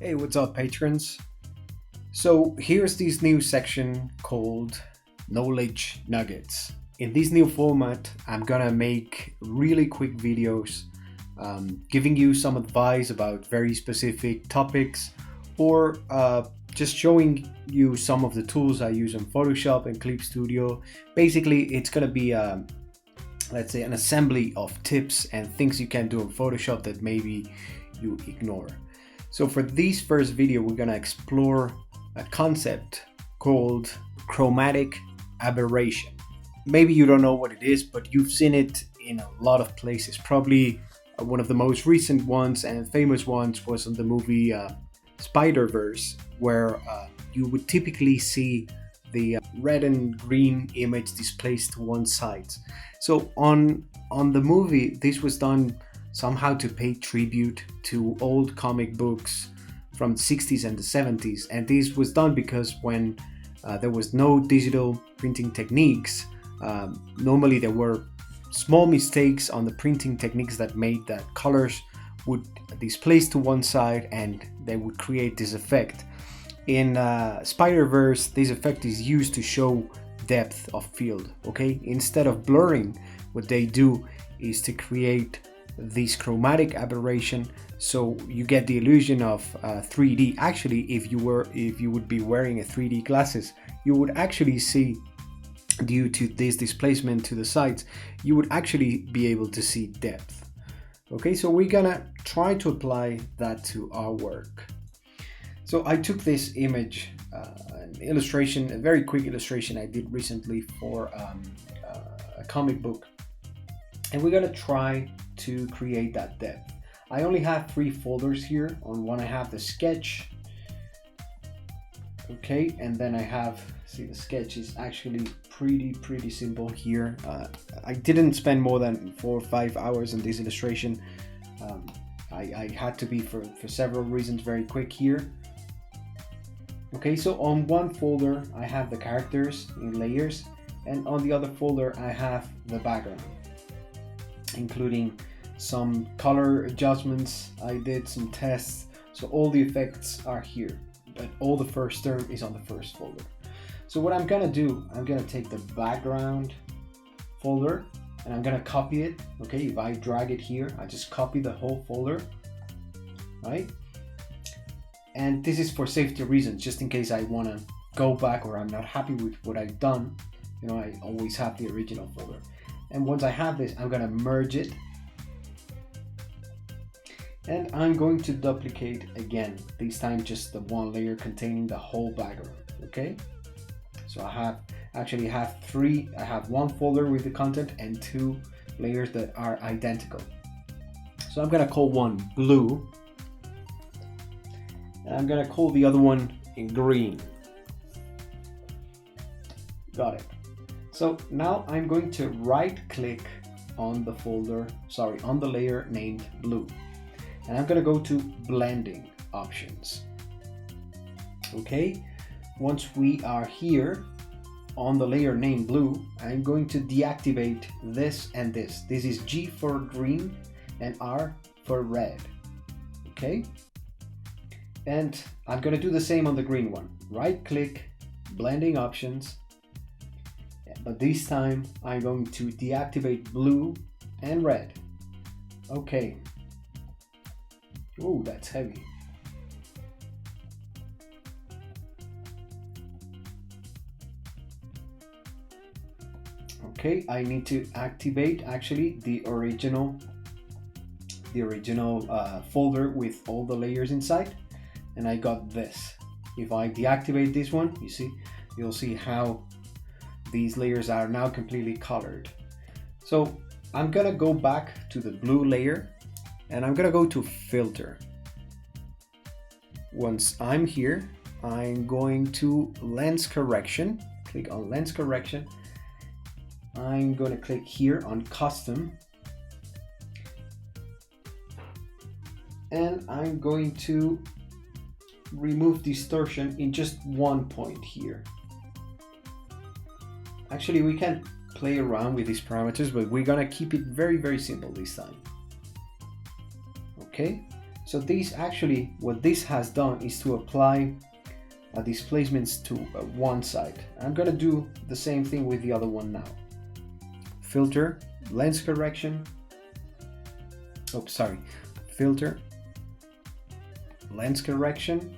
Hey, what's up, patrons? So, here's this new section called Knowledge Nuggets. In this new format, I'm gonna make really quick videos giving you some advice about very specific topics or just showing you some of the tools I use in Photoshop and Clip Studio. Basically, it's gonna be let's say an assembly of tips and things you can do in Photoshop that maybe you ignore. So for this first video, we're gonna explore a concept called chromatic aberration. Maybe you don't know what it is, but you've seen it in a lot of places. Probably one of the most recent ones and famous ones was in the movie Spiderverse, where you would typically see the red and green image displaced to one side. So on the movie, this was done somehow to pay tribute to old comic books from the 60s and the 70s. And this was done because when there was no digital printing techniques, normally there were small mistakes on the printing techniques that made that colors would displace to one side and they would create this effect. In Spider-Verse, this effect is used to show depth of field, okay? Instead of blurring, what they do is to create this chromatic aberration, so you get the illusion of 3D. Actually, if you would be wearing a 3D glasses, you would actually see, due to this displacement to the sides, you would actually be able to see depth. Okay, so we're gonna try to apply that to our work. So I took this image, an illustration, a very quick illustration I did recently for a comic book, and we're gonna try to create that depth. I only have 3 folders here. On one I have the sketch, okay, and then I have, see, the sketch is actually pretty simple here. I didn't spend more than 4 or 5 hours on this illustration. I had to be, for several reasons, very quick here. Okay, so on one folder I have the characters in layers, and on the other folder I have the background, including some color adjustments. I did some tests, so all the effects are here, but all the first term is on the first folder. So what I'm gonna do, I'm gonna take the background folder and I'm gonna copy it. Okay, if I drag it here, I just copy the whole folder, right? And this is for safety reasons, just in case I wanna go back or I'm not happy with what I've done. You know, I always have the original folder. And once I have this, I'm gonna merge it. And I'm going to duplicate again, this time just the one layer containing the whole background, okay? So I have I have one folder with the content and 2 layers that are identical. So I'm gonna call one blue, and I'm gonna call the other one in green. Got it. So now I'm going to right click on the folder, on the layer named blue. And I'm gonna go to blending options. Okay, once we are here on the layer named blue, I'm going to deactivate this and this. This is G for green and R for red. Okay, and I'm gonna do the same on the green one. Right click, blending options, but this time I'm going to deactivate blue and red. Okay. Oh, that's heavy. Okay, I need to activate actually the original folder with all the layers inside, and I got this. If I deactivate this one, you'll see how these layers are now completely colored. So I'm gonna go back to the blue layer and I'm gonna go to filter. Once I'm here, I'm going to lens correction, click on lens correction. I'm gonna click here on custom, and I'm going to remove distortion in just one point here. Actually, we can play around with these parameters, but we're gonna keep it very simple this time. Okay, So this actually, what this has done is to apply displacements to one side. I'm gonna do the same thing with the other one now. Filter, lens correction, filter, lens correction,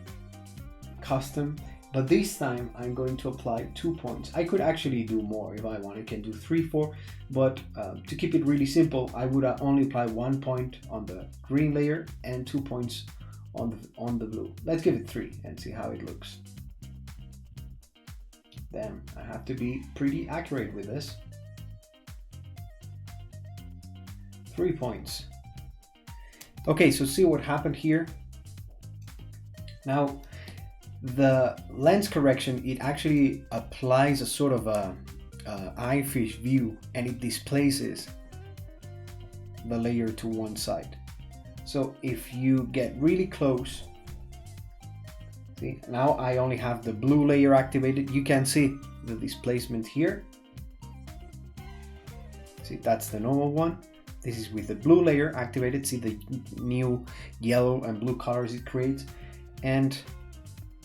custom, but this time I'm going to apply 2 points. I could actually do more if I want. I can do 3, 4, but to keep it really simple, I would only apply 1 point on the green layer and 2 points on the blue. Let's give it 3 and see how it looks. Then I have to be pretty accurate with this. 3 points. Okay, so see what happened here. Now the lens correction, it actually applies a sort of a eyefish view, and it displaces the layer to one side. So if you get really close, see, now I only have the blue layer activated. You can see the displacement here. See, that's the normal one. This is with the blue layer activated. See the new yellow and blue colors it creates. And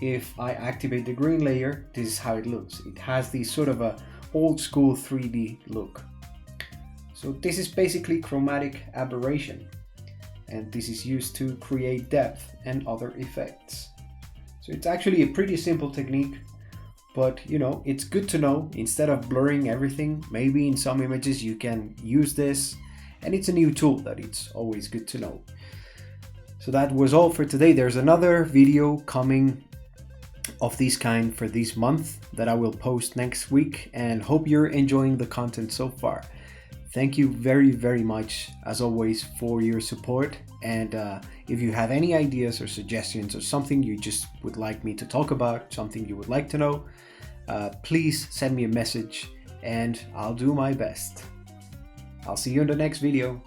if I activate the green layer, this is how it looks. It has this sort of a old school 3D look. So this is basically chromatic aberration, and this is used to create depth and other effects. So it's actually a pretty simple technique, but you know, it's good to know. Instead of blurring everything, maybe in some images you can use this, and it's a new tool that it's always good to know. So that was all for today. There's another video coming of this kind for this month that I will post next week, and hope you're enjoying the content so far. Thank you very much as always for your support, and if you have any ideas or suggestions or something you just would like me to talk about, something you would like to know, please send me a message and I'll do my best. I'll see you in the next video.